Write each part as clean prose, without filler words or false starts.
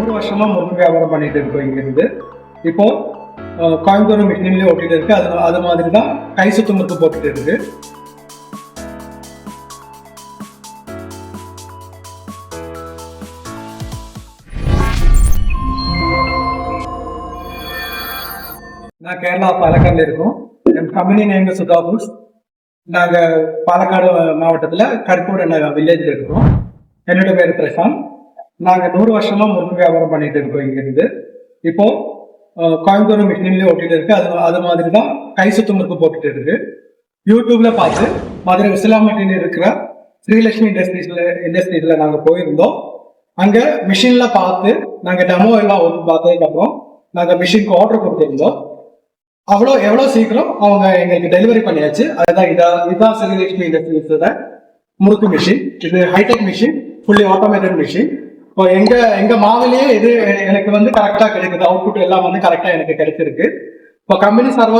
100 வருஷமா முறுக்கு வியாபாரம் பண்ணிட்டு இருக்கோம். இங்கிருந்து இப்போ கோயம்புத்தூர் மிஷின்லேயே ஓட்டிட்டு இருக்கு. அது மாதிரி தான் கை சுத்து முறுக்கு போட்டுட்டு இருக்கு. நான் கேரளா பாலக்காடுல இருக்கோம். என் கம்பெனி நேம் சுதா ஃபுட்ஸ். நாங்கள் பாலக்காடு மாவட்டத்தில் கருப்பூர் வில்லேஜில் இருக்கோம். என்னோட பேர் பிரசாந்த். நாங்கள் 100 வருஷமா முறுக்கு வியாபாரம் பண்ணிட்டு இருக்கோம். இங்கிருந்து இப்போ கோயம்புத்தூர் மிஷின்லேயே ஓட்டிட்டு இருக்கு. அது மாதிரி தான் கை சுத்து முறுக்கு போட்டுட்டு இருக்கு. யூடியூப்ல பார்த்து மதுரை விசிலாம்பட்டியில் இருக்கிற ஸ்ரீலட்சுமி இண்டஸ்ட்ரீஸ்ல நாங்கள் போயிருந்தோம். அங்கே மிஷின்ல பார்த்து நாங்கள் டெமோ எல்லாம் பார்த்ததுக்கப்புறம் நாங்கள் மிஷினுக்கு ஆர்டர் கொடுத்துருந்தோம். எவ்வளோ சீக்கிரம் அவங்க எங்களுக்கு டெலிவரி பண்ணியாச்சு. அதுதான் இதுதான் ஸ்ரீலட்சுமி இண்டஸ்ட்ரீஸோட முறுக்கு மிஷின். இது hi-tech machine, fully automated machine. இப்போ எங்க மாவிலேயே இது எனக்கு கரெக்டா கிடைக்குது. அவுட்புட் எல்லாம் கரெக்டா எனக்கு கிடைச்சிருக்கு. இப்போ கம்பெனி சார்பா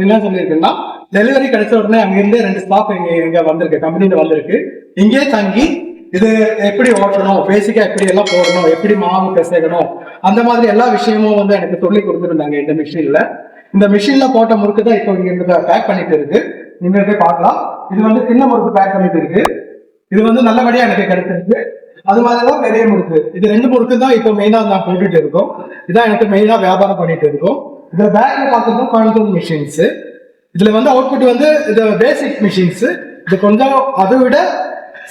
என்ன சொல்லியிருக்குன்னா, டெலிவரி கிடைச்ச உடனே அங்கிருந்து 2 ஸ்டாஃப் எங்க வந்திருக்கு, கம்பெனியில வந்திருக்கு. இங்கே தங்கி இது எப்படி ஓட்டணும், பேசிக்கா எப்படி எல்லாம் போடணும், எப்படி மாவு பிசைக்கணும், அந்த மாதிரி எல்லா விஷயமும் எனக்கு சொல்லி கொடுத்துருந்தாங்க இந்த மிஷின்ல. இந்த மிஷின்ல போட்ட முறுக்கு தான் இப்போ இங்க பேக் பண்ணிட்டு இருக்கு. நீங்க போய் பார்க்கலாம். இது சின்ன முறுக்கு பேக் பண்ணிட்டு இருக்கு. இது நல்லபடியா எனக்கு கிடைச்சிருக்கு. அது மாதிரிதான் பெரிய முறுக்கு. இது 2 முறுக்கு தான் இப்போ மெயினா நான் போட்டுட்டு இருக்கோம். இதான் எனக்கு மெயினா வியாபாரம் பண்ணிட்டு இருக்கோம். இதுல பேக்ல பார்த்துருக்கோம் கோயம்புத்தூர் மிஷின்ஸ். இதுல அவுட்புட் இது பேசிக் மிஷின்ஸ். இது கொஞ்சம் அதை விட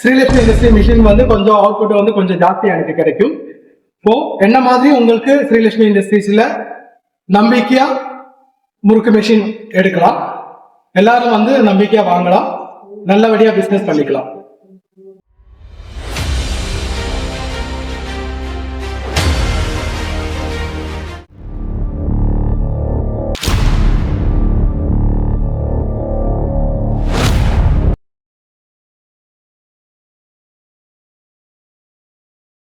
ஸ்ரீலட்சுமி இண்டஸ்ட்ரி மிஷின் கொஞ்சம் அவுட்புட் கொஞ்சம் ஜாஸ்தியா எனக்கு கிடைக்கும். இப்போ என்ன மாதிரி உங்களுக்கு ஸ்ரீலட்சுமி இண்டஸ்ட்ரீஸ்ல நம்பிக்கையா முறுக்கு மிஷின் எடுக்கலாம். எல்லாரும் நம்பிக்கையா வாங்கலாம். நல்லபடியா பிசினஸ் பண்ணிக்கலாம்.